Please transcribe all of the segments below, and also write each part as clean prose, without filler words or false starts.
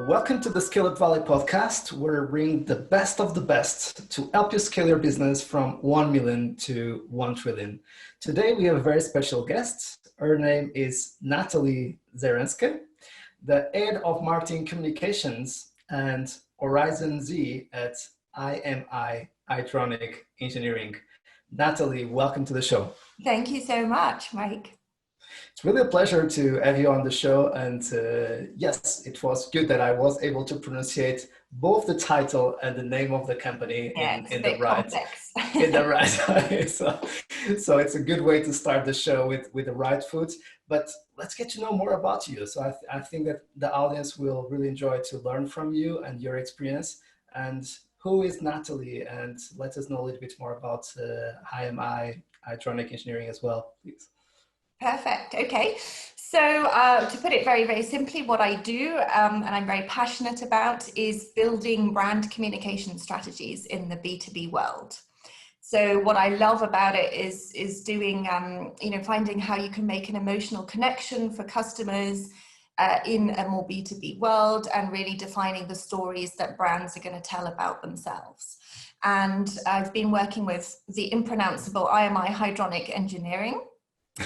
Welcome to the Scaleup Valley podcast, where we bring the best of the best to help you scale your business from 1 million to 1 trillion. Today, we have a very special guest. Her name is Natalie Zeranska, the head of marketing communications and Horizon Z at IMI, Hydronic Engineering. Natalie, welcome to the show. Thank you so much, Mike. It's really a pleasure to have you on the show. And yes, it was good that I was able to pronunciate both the title and the name of the company in the right way. So it's a good way to start the show with the right foot. But let's get to know more about you. So I think that the audience will really enjoy to learn from you and your experience. And who is Natalie? And let us know a little bit more about IMI, Hydronic Engineering as well, please. Perfect. Okay. So to put it very, very simply, what I do and I'm very passionate about is building brand communication strategies in the B2B world. So what I love about it is doing, finding how you can make an emotional connection for customers in a more B2B world and really defining the stories that brands are going to tell about themselves. And I've been working with the impronounceable IMI Hydronic Engineering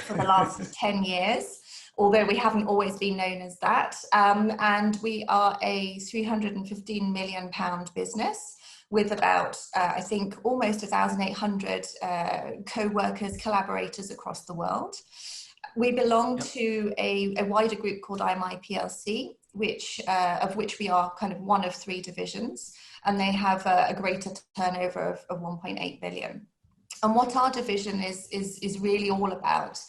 for the last 10 years, although we haven't always been known as that. And we are a £315 million business with about, I think, almost 1,800 co-workers, collaborators across the world. We belong to a wider group called IMI PLC, of which we are kind of one of three divisions, and they have a greater turnover of 1.8 billion. And what our division is really all about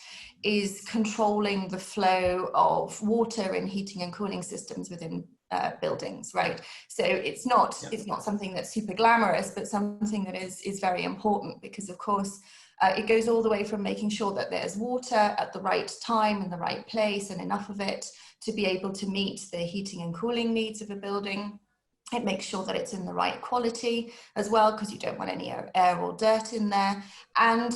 is controlling the flow of water in heating and cooling systems within buildings, right? So it's not something that's super glamorous, but something that is very important because, of course, it goes all the way from making sure that there's water at the right time in the right place and enough of it to be able to meet the heating and cooling needs of a building. It makes sure that it's in the right quality as well, because you don't want any air or dirt in there. And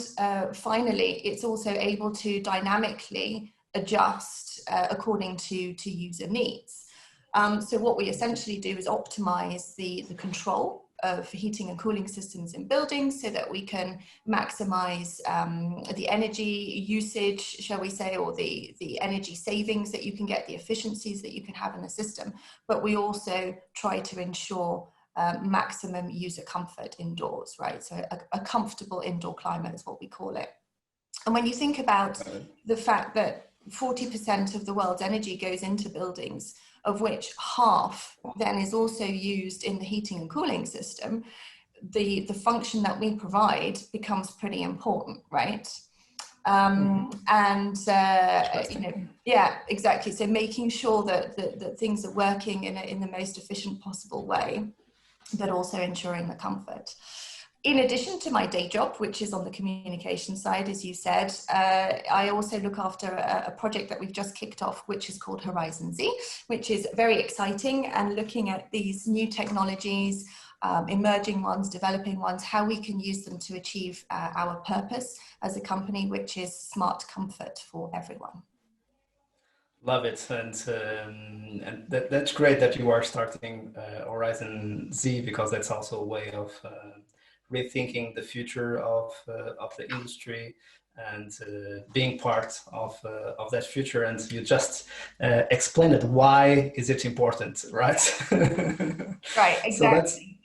finally, it's also able to dynamically adjust according to user needs. So what we essentially do is optimize the control of heating and cooling systems in buildings so that we can maximize the energy usage, shall we say, or the energy savings that you can get, the efficiencies that you can have in the system. But we also try to ensure maximum user comfort indoors, right? So a comfortable indoor climate is what we call it. And when you think about the fact that 40% of the world's energy goes into buildings, of which half then is also used in the heating and cooling system, the function that we provide becomes pretty important, right? Yeah, exactly. So making sure that things are working in the most efficient possible way, but also ensuring the comfort. In addition to my day job, which is on the communication side, as you said, I also look after a project that we've just kicked off, which is called Horizon Z, which is very exciting and looking at these new technologies, emerging ones, developing ones, how we can use them to achieve our purpose as a company, which is smart comfort for everyone. Love it, and that's great that you are starting Horizon Z, because that's also a way of rethinking the future of the industry and being part of that future. And you just explained it. Why is it important, right? Right, exactly.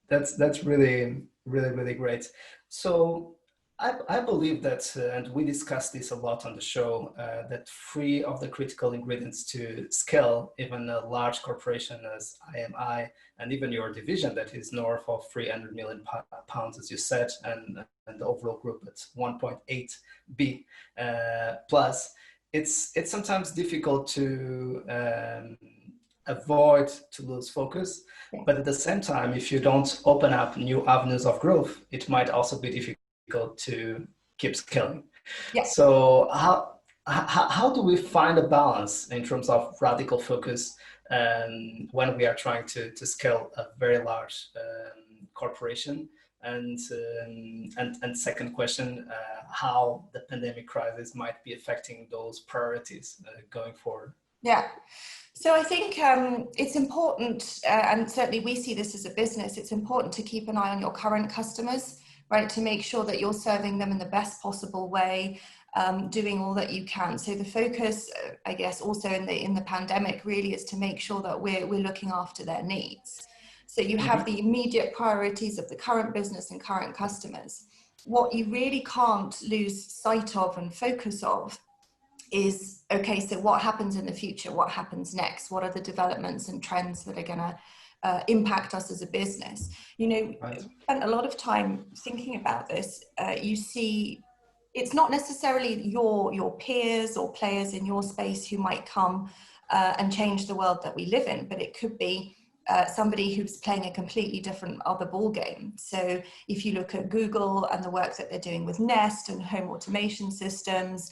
So that's really, really, really great. So I believe that, and we discussed this a lot on the show, that three of the critical ingredients to scale even a large corporation as IMI, and even your division that is north of 300 million pounds, as you said, and the overall group at 1.8 B plus, it's sometimes difficult to avoid to lose focus. But at the same time, if you don't open up new avenues of growth, it might also be difficult to keep scaling. Yes. So how do we find a balance in terms of radical focus when we are trying to scale a very large corporation? And second question, how the pandemic crisis might be affecting those priorities going forward? Yeah. So I think it's important, and certainly we see this as a business, it's important to keep an eye on your current customers, right? To make sure that you're serving them in the best possible way, doing all that you can. So the focus, I guess, also in the pandemic really is to make sure that we're looking after their needs. So you have the immediate priorities of the current business and current customers. What you really can't lose sight of and focus of is, okay, so what happens in the future? What happens next? What are the developments and trends that are going to impact us as a business? You know, Right. we spent a lot of time thinking about this. You see, it's not necessarily your peers or players in your space who might come and change the world that we live in, but it could be somebody who's playing a completely different other ball game. So if you look at Google and the work that they're doing with Nest and home automation systems,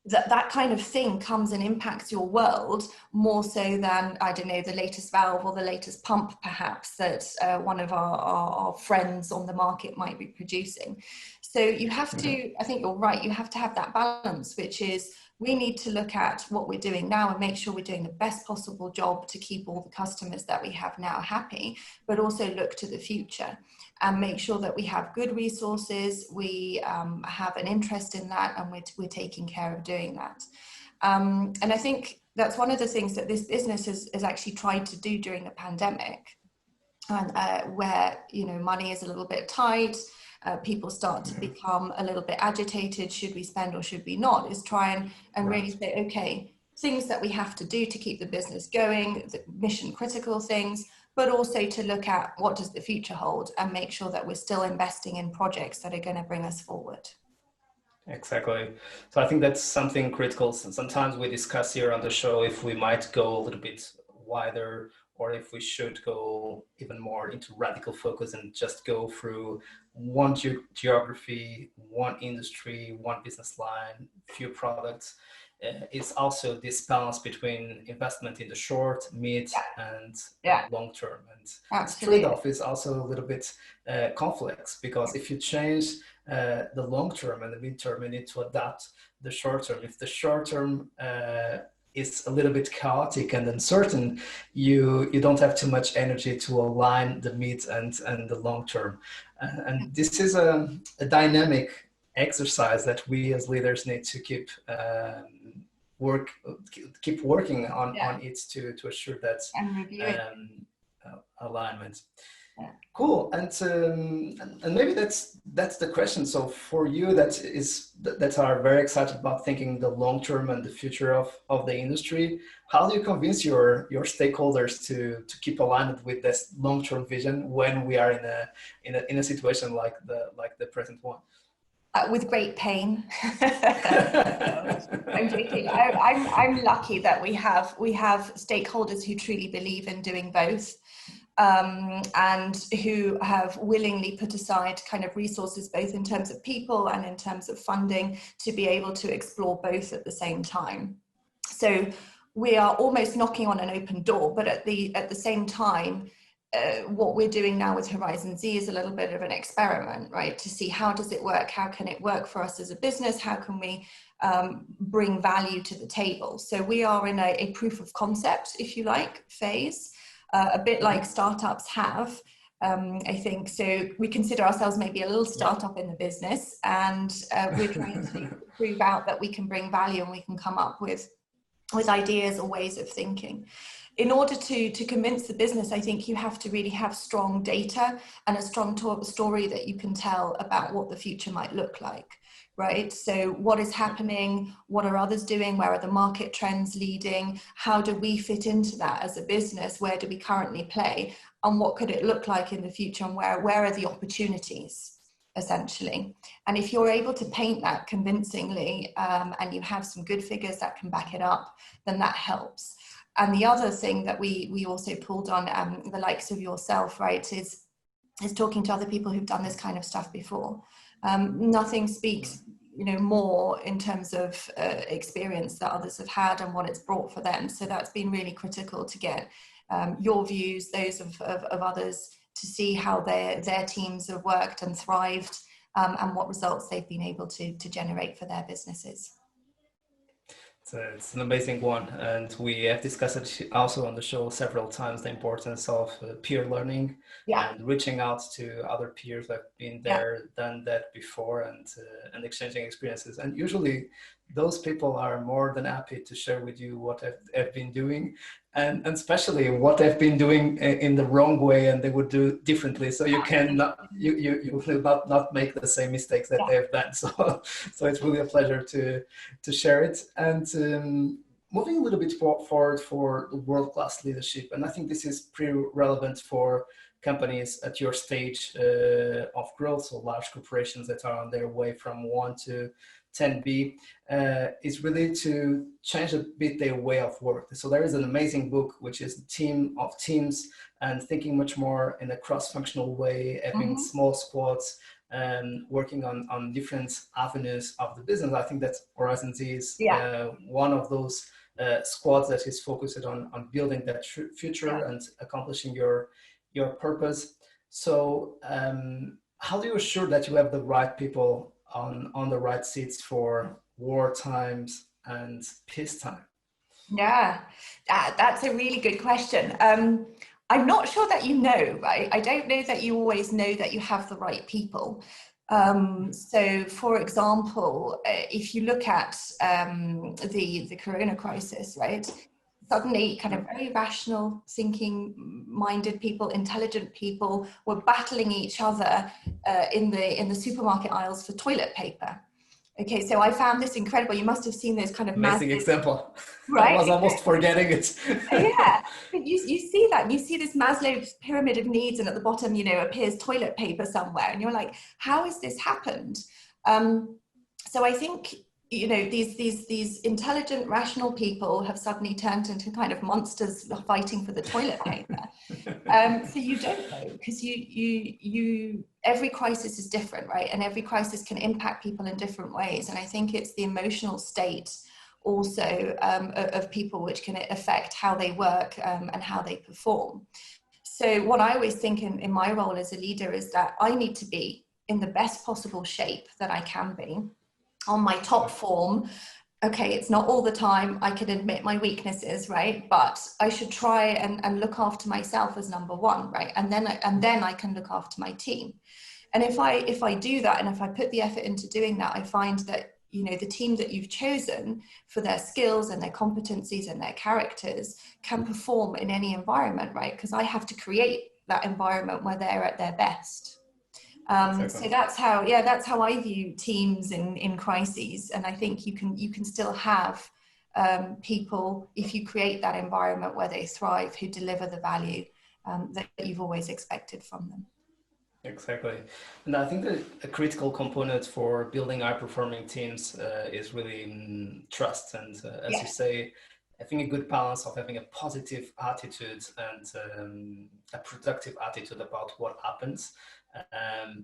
that kind of thing comes and impacts your world more so than, I don't know, the latest valve or the latest pump perhaps that one of our friends on the market might be producing. So you have to, I think you're right, you have to have that balance, which is we need to look at what we're doing now and make sure we're doing the best possible job to keep all the customers that we have now happy, but also look to the future and make sure that we have good resources, we have an interest in that, and we're taking care of doing that. And I think that's one of the things that this business has actually tried to do during the pandemic, and where, you know, money is a little bit tight, people start to become a little bit agitated, should we spend or should we not, is try and really say, okay, things that we have to do to keep the business going, the mission critical things, but also to look at what does the future hold and make sure that we're still investing in projects that are going to bring us forward. Exactly. So I think that's something critical. Sometimes we discuss here on the show if we might go a little bit wider, or if we should go even more into radical focus and just go through one geography, one industry, one business line, few products. It's also this balance between investment in the short, mid, and long term. And this trade-off is also a little bit complex, because if you change the long term and the mid term, you need to adapt the short term. If the short term is a little bit chaotic and uncertain, you don't have too much energy to align the mid and the long term. And this is a dynamic exercise that we as leaders need to keep working on it to assure that alignment. Yeah. Cool. And maybe that's the question. So for you that are very excited about thinking the long term and the future of the industry, how do you convince your stakeholders to keep aligned with this long term vision when we are in a situation like the present one? With great pain. I'm joking. I'm lucky that we have stakeholders who truly believe in doing both. And who have willingly put aside kind of resources, both in terms of people and in terms of funding, to be able to explore both at the same time. So we are almost knocking on an open door, but at the same time, what we're doing now with Horizon Z is a little bit of an experiment, right? To see how does it work? How can it work for us as a business? How can we bring value to the table? So we are in a proof of concept, if you like, phase. A bit like startups have, I think. So we consider ourselves maybe a little startup in the business, and we're trying to prove out that we can bring value and we can come up with ideas or ways of thinking. In order to convince the business, I think you have to really have strong data and a strong story that you can tell about what the future might look like. Right? So what is happening? What are others doing? Where are the market trends leading? How do we fit into that as a business? Where do we currently play? And what could it look like in the future? And where are the opportunities, essentially? And if you're able to paint that convincingly, and you have some good figures that can back it up, then that helps. And the other thing that we also pulled on, the likes of yourself, right, is talking to other people who've done this kind of stuff before. Nothing speaks, more in terms of experience that others have had and what it's brought for them. So that's been really critical to get your views, those of others, to see how their teams have worked and thrived, and what results they've been able to generate for their businesses. It's an amazing one, and we have discussed it also on the show several times, the importance of peer learning and reaching out to other peers that have been there, done that before, and exchanging experiences. And usually those people are more than happy to share with you what have been doing, and especially what they've been doing in the wrong way and they would do differently. So you can not, you will not make the same mistakes that they have done. So it's really a pleasure to share it. And moving a little bit forward for the world-class leadership, and I think this is pretty relevant for companies at your stage of growth, so large corporations that are on their way from 1 to 10B, is really to change a bit their way of work. So there is an amazing book, which is the Team of Teams, and thinking much more in a cross-functional way, having small squads, working on different avenues of the business. I think that Horizon Z is one of those squads that is focused on building that future and accomplishing your purpose. So how do you assure that you have the right people on the right seats for war times and peacetime? Yeah, that's a really good question. I'm not sure that you know, right? I don't know that you always know that you have the right people. So, for example, if you look at the Corona crisis, right? Suddenly, kind of very rational, thinking-minded people, intelligent people were battling each other in the supermarket aisles for toilet paper. Okay, so I found this incredible. You must have seen those kind of amazing example. Right? I was almost forgetting it. Yeah, but you see that. You see this Maslow's pyramid of needs, and at the bottom, appears toilet paper somewhere, and you're like, how has this happened? So I think these intelligent, rational people have suddenly turned into kind of monsters fighting for the toilet paper. So you don't know, because you every crisis is different, right? And every crisis can impact people in different ways. And I think it's the emotional state also of people which can affect how they work and how they perform. So what I always think in my role as a leader is that I need to be in the best possible shape that I can be, on my top form. Okay, it's not all the time, I can admit my weaknesses, right? But I should try and look after myself as number one, right? And then I can look after my team. And if I do that, and if I put the effort into doing that, I find that the team that you've chosen for their skills and their competencies and their characters can perform in any environment, right? Because I have to create that environment where they're at their best. So that's how I view teams in crises. And I think you can still have people, if you create that environment where they thrive, who deliver the value that you've always expected from them. Exactly. And I think that a critical component for building high-performing teams is really trust. And as you say, having a good balance of having a positive attitude and a productive attitude about what happens.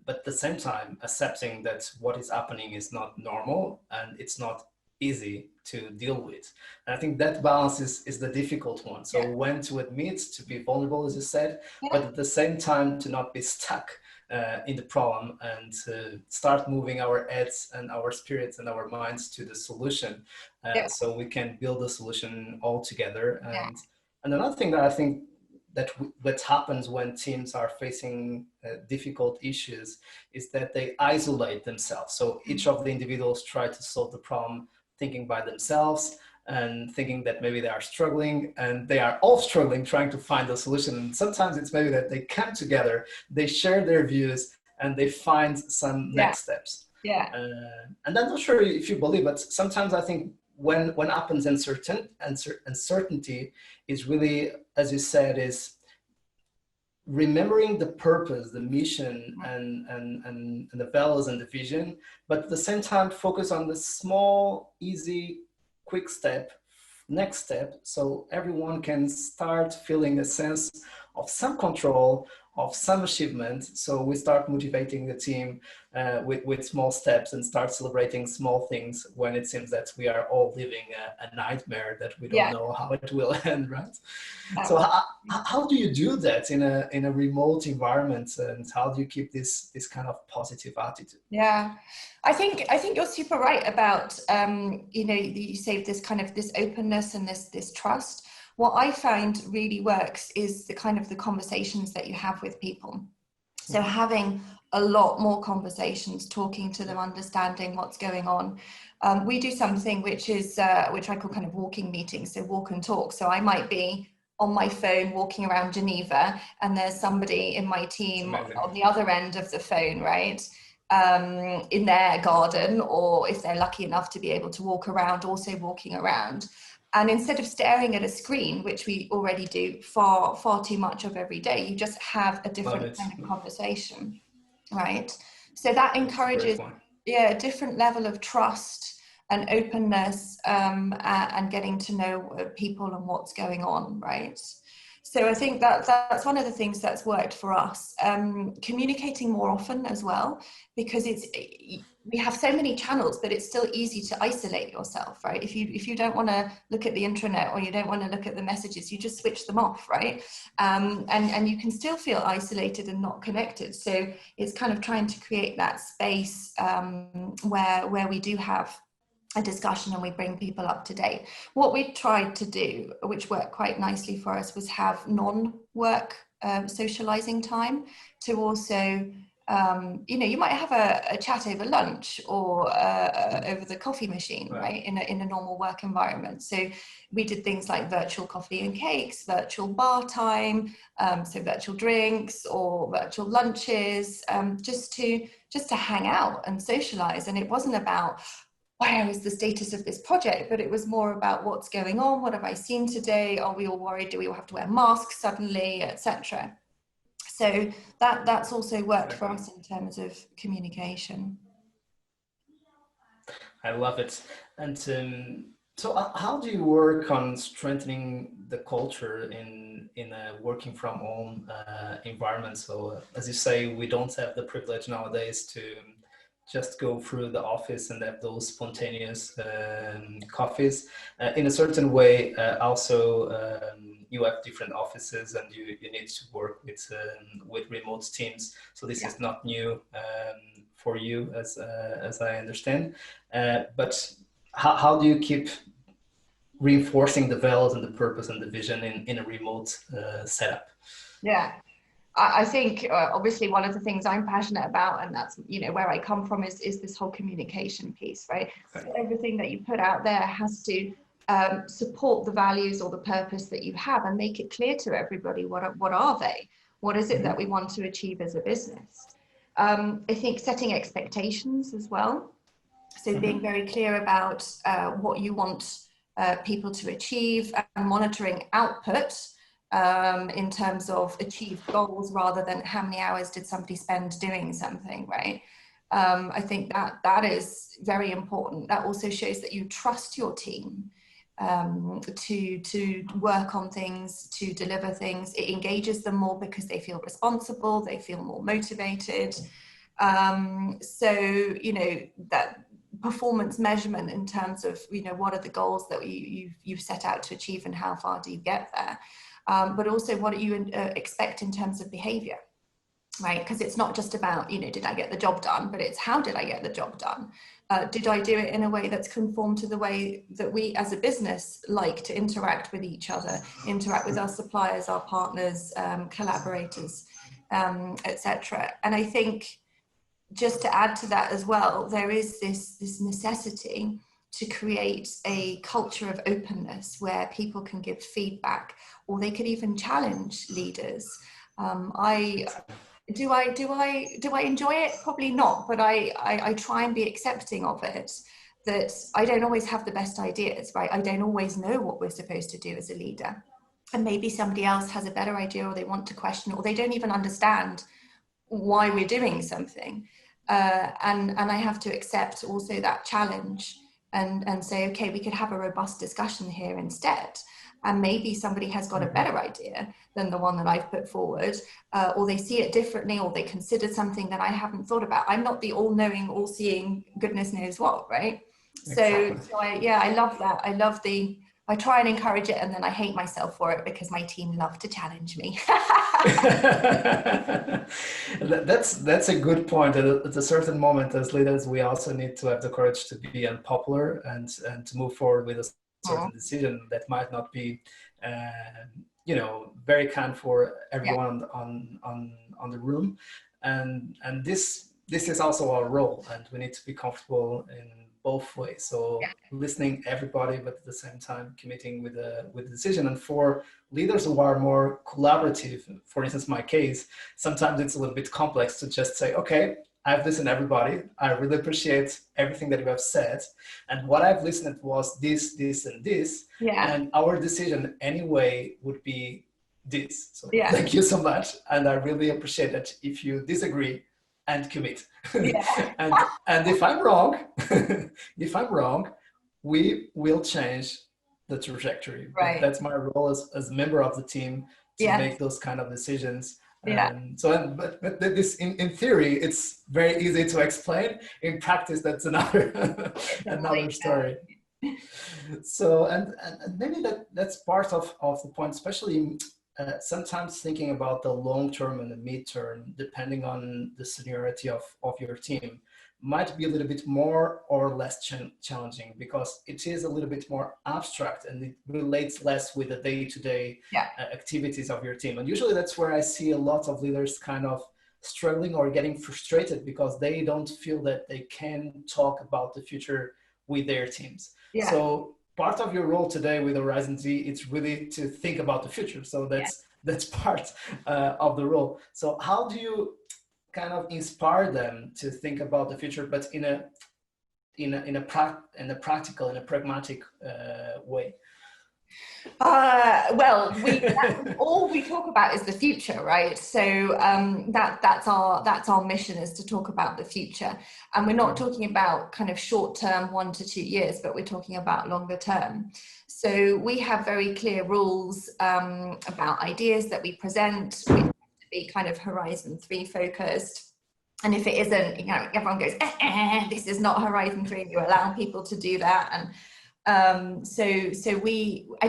But at the same time, accepting that what is happening is not normal and it's not easy to deal with. And I think that balance is the difficult one. So when to admit, to be vulnerable, as you said, but at the same time to not be stuck in the problem and to start moving our heads and our spirits and our minds to the solution, so we can build a solution all together. And another thing that I think that happens when teams are facing difficult issues is that they isolate themselves. So each of the individuals try to solve the problem thinking by themselves and thinking that maybe they are struggling, and they are all struggling trying to find a solution. And sometimes it's maybe that they come together, they share their views, and they find some next steps. And I'm not sure if you believe, but sometimes I think when happens uncertainty is really, as you said, is remembering the purpose, the mission, and the values and the vision, but at the same time focus on the small, easy, quick next step, so everyone can start feeling a sense of some control of some achievement. So we start motivating the team with small steps and start celebrating small things when it seems that we are all living a nightmare that we don't know how it will end, right? So how do you do that in a remote environment, and how do you keep this kind of positive attitude? Yeah, I think you're super right about you know, you say this openness and this trust. What I find really works is the conversations that you have with people. So having a lot more conversations, talking to them, understanding what's going on. We do something which I call kind of walking meetings, so walk and talk. So I might be on my phone walking around Geneva, and there's somebody in my team on the other end of the phone, right? In their garden, or if they're lucky enough to be able to walk around, also walking around. And instead of staring at a screen, which we already do far too much of every day, you just have a different kind of conversation, right? So that encourages a different level of trust and openness, and getting to know people and what's going on, right? So I think that's one of the things that's worked for us. Communicating more often as well, because we have so many channels, but it's still easy to isolate yourself, right? If you don't want to look at the intranet, or you don't want to look at the messages, you just switch them off, right? And you can still feel isolated and not connected. So it's kind of trying to create that space where we do have a discussion and we bring people up to date. What we tried to do, which worked quite nicely for us, was have non-work socializing time to also, you know, you might have a chat over lunch or over the coffee machine, right? In a normal work environment. So we did things like virtual coffee and cakes, virtual bar time, so virtual drinks or virtual lunches, just to hang out and socialize. And it wasn't about, where is the status of this project, but it was more about what's going on, what have I seen today, are we all worried, do we all have to wear masks suddenly, etc. So that's also worked for us in terms of communication. I love it. And so how do you work on strengthening the culture in a working from home environment? So as you say, we don't have the privilege nowadays to just go through the office and have those spontaneous coffees. In a certain way, also you have different offices and you need to work with remote teams. So this is not new for you, as I understand. But how do you keep reinforcing the values and the purpose and the vision in a remote setup? Yeah. I think obviously one of the things I'm passionate about, and that's, you know, where I come from, is this whole communication piece, right? So everything that you put out there has to support the values or the purpose that you have, and make it clear to everybody what are they? What is it that we want to achieve as a business? I think setting expectations as well. So being very clear about what you want people to achieve, and monitoring output in terms of achieved goals, rather than how many hours did somebody spend doing something, right? I think that is very important. That also shows that you trust your team to work on things, to deliver things. It engages them more because they feel responsible, they feel more motivated. So, you know, that performance measurement in terms of, you know, what are the goals that you've set out to achieve and how far do you get there? But also what do you expect in terms of behavior, right? Because it's not just about, you know, did I get the job done, but it's how did I get the job done? Did I do it in a way that's conformed to the way that we as a business like to interact with each other, interact with our suppliers, our partners, collaborators, etc. And I think just to add to that as well, there is this necessity to create a culture of openness where people can give feedback, or they could even challenge leaders. Do I enjoy it? Probably not, but I try and be accepting of it, that I don't always have the best ideas, right? I don't always know what we're supposed to do as a leader. And maybe somebody else has a better idea, or they want to question, or they don't even understand why we're doing something. And I have to accept also that challenge and say, okay, we could have a robust discussion here instead. and maybe somebody has got a better idea than the one that I've put forward, or they see it differently, or they consider something that I haven't thought about. I'm not the all-knowing, all-seeing, goodness knows what, right? Exactly. So I love that. I try and encourage it, and then I hate myself for it because my team love to challenge me. That's a good point. At a certain moment, as leaders, we also need to have the courage to be unpopular and to move forward with a certain decision that might not be, very kind for everyone on the room. And this is also our role, and we need to be comfortable in both ways. So listening everybody, but at the same time committing with the decision. And for leaders who are more collaborative, for instance, my case, sometimes it's a little bit complex to just say, okay, I've listened to everybody. I really appreciate everything that you have said. And what I've listened was this, and this. And our decision anyway would be this. So thank you so much. And I really appreciate it if you disagree and commit. And if I'm wrong, we will change the trajectory. But that's my role as a member of the team to make those kind of decisions. But this in theory, it's very easy to explain. In practice, that's another story. So and maybe that's part of the point, especially sometimes thinking about the long term and the mid-term, depending on the seniority of your team, might be a little bit more or less challenging, because it is a little bit more abstract and it relates less with the day-to-day activities of your team. And usually that's where I see a lot of leaders kind of struggling or getting frustrated because they don't feel that they can talk about the future with their teams. So part of your role today with Horizon Z, it's really to think about the future. So that's part of the role. So how do you kind of inspire them to think about the future, but in a practical, in a pragmatic way? Well, all we talk about is the future, right? So that's our mission, is to talk about the future, and we're not talking about kind of short term, 1 to 2 years, but we're talking about longer term. So we have very clear rules about ideas that we present. We have to be kind of Horizon 3 focused. And if it isn't, everyone goes, this is not Horizon 3. You allow people to do that. And I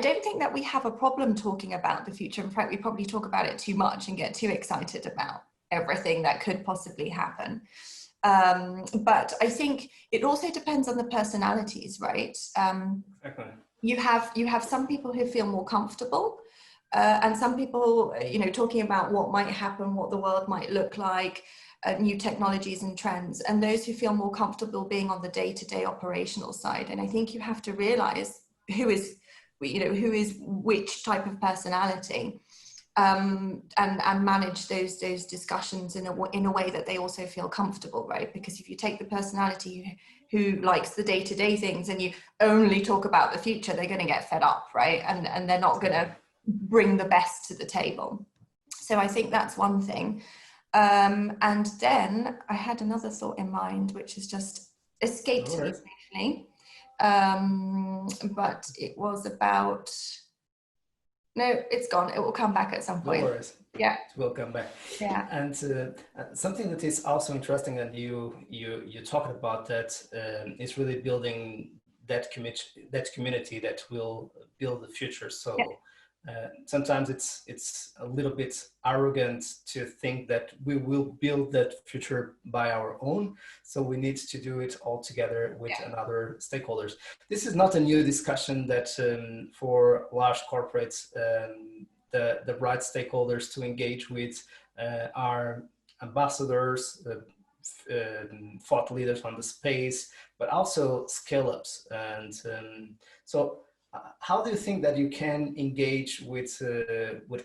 don't think that we have a problem talking about the future. In fact, we probably talk about it too much and get too excited about everything that could possibly happen. But I think it also depends on the personalities, right? Exactly. You have some people who feel more comfortable, and some people, talking about what might happen, what the world might look like, new technologies and trends, and those who feel more comfortable being on the day-to-day operational side. And I think you have to realize who is which type of personality, and manage those discussions in a way that they also feel comfortable, right? Because if you take the personality who likes the day-to-day things and you only talk about the future, they're going to get fed up, right? And they're not going to bring the best to the table. So I think that's one thing. And then I had another thought in mind, which has just escaped me briefly. But it was about, no, it's gone. It will come back at some point. No worries. Yeah, it will come back. Yeah. And something that is also interesting, and you talked about that, is really building that community that will build the future. So. Sometimes it's a little bit arrogant to think that we will build that future by our own. So we need to do it all together with other stakeholders. This is not a new discussion that for large corporates, the right stakeholders to engage with are ambassadors, thought leaders on the space, but also scale-ups. And so how do you think that you can engage with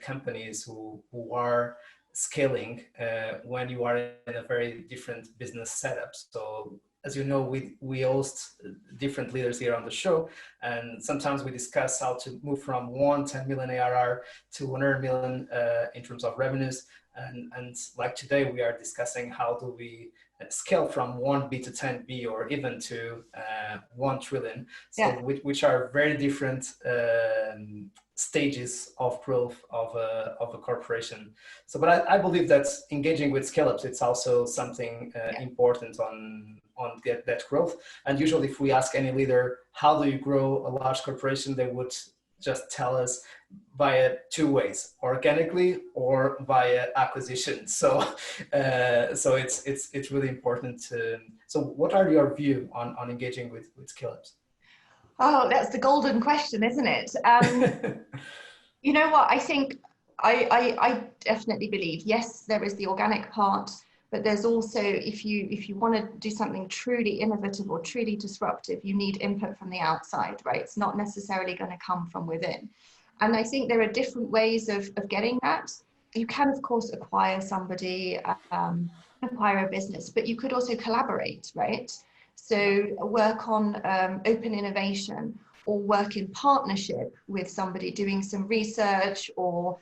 companies who are scaling when you are in a very different business setup? So as you know, we host different leaders here on the show, and sometimes we discuss how to move from 10 million ARR to 100 million in terms of revenues. And like today, we are discussing how do we scale from 1B to 10B or even to 1 trillion. So Yeah. which are very different stages of growth of a corporation. So, but I believe that engaging with scale-ups, it's also something important on get that growth. And usually if we ask any leader, how do you grow a large corporation, they would just tell us via two ways: organically or via acquisition. So so it's really important to, so what are your view on engaging with scale-ups? Oh, that's the golden question, isn't it? You know what, I think I definitely believe, yes, there is the organic part, but there's also, if you want to do something truly innovative or truly disruptive, you need input from the outside, right? It's not necessarily going to come from within. And I think there are different ways of getting that. You can, of course, acquire somebody, acquire a business, but you could also collaborate, right? So work on open innovation, or work in partnership with somebody doing some research, or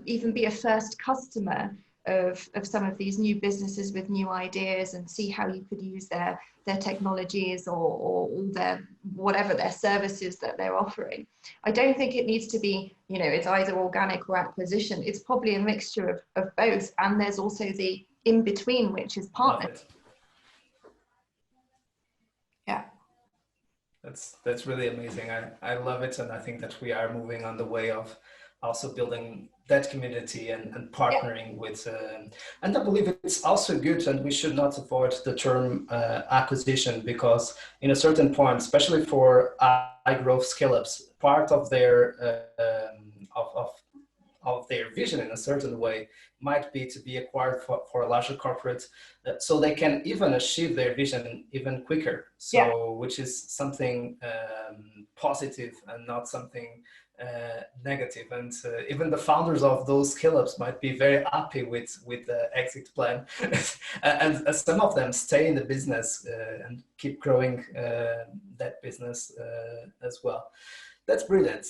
even be a first customer of some of these new businesses with new ideas, and see how you could use their technologies or all their, whatever their services that they're offering. I don't think it needs to be, you know, it's either organic or acquisition. It's probably a mixture of both. And there's also the in between, which is partnership. Yeah. That's really amazing. I love it. And I think that we are moving on the way of also building that community and partnering with, and I believe it's also good, and we should not avoid the term acquisition, because in a certain point, especially for high growth scale-ups, part of their of their vision in a certain way might be to be acquired for a larger corporate, so they can even achieve their vision even quicker. So which is something positive and not something negative. And even the founders of those scale-ups might be very happy with the exit plan. And some of them stay in the business and keep growing that business as well. That's brilliant.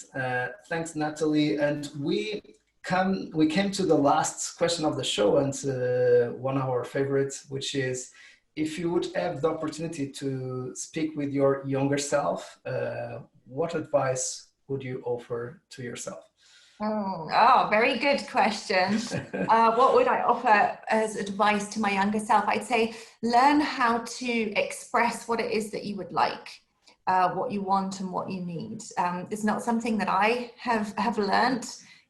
Thanks, Natalie. And we came to the last question of the show, and one of our favorites, which is, if you would have the opportunity to speak with your younger self, what advice would you offer to yourself? Oh, very good question. What would I offer as advice to my younger self? I'd say learn how to express what it is that you would like, what you want and what you need. It's not something that I have learned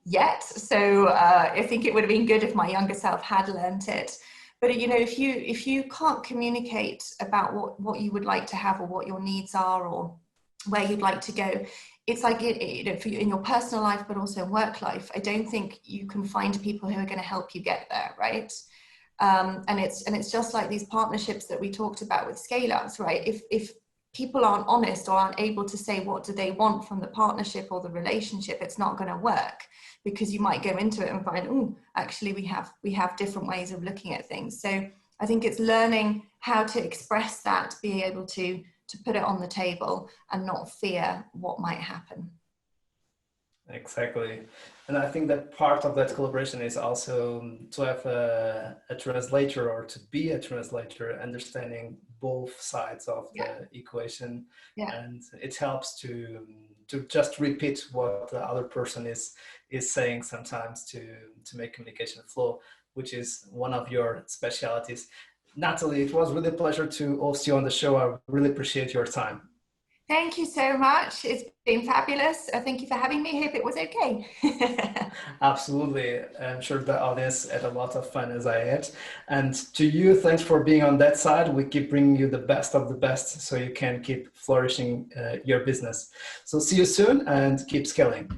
yet. So I think it would have been good if my younger self had learned it. But you know, if you can't communicate about what you would like to have, or what your needs are, or where you'd like to go, it's like you know, for you in your personal life, but also in work life, I don't think you can find people who are going to help you get there, right? And it's just like these partnerships that we talked about with scale-ups, right? If people aren't honest or aren't able to say what do they want from the partnership or the relationship, it's not going to work, because you might go into it and find, oh, actually we have different ways of looking at things. So I think it's learning how to express that, be able to put it on the table and not fear what might happen. Exactly. And I think that part of that collaboration is also to have a translator, or to be a translator, understanding both sides of the equation. And it helps to just repeat what the other person is saying sometimes to make communication flow, which is one of your specialities. Natalie, it was really a pleasure to host you on the show. I really appreciate your time. Thank you so much. It's been fabulous. Thank you for having me. Hope it was okay. Absolutely. I'm sure the audience had a lot of fun, as I had. And to you, thanks for being on that side. We keep bringing you the best of the best so you can keep flourishing your business. So see you soon, and keep scaling.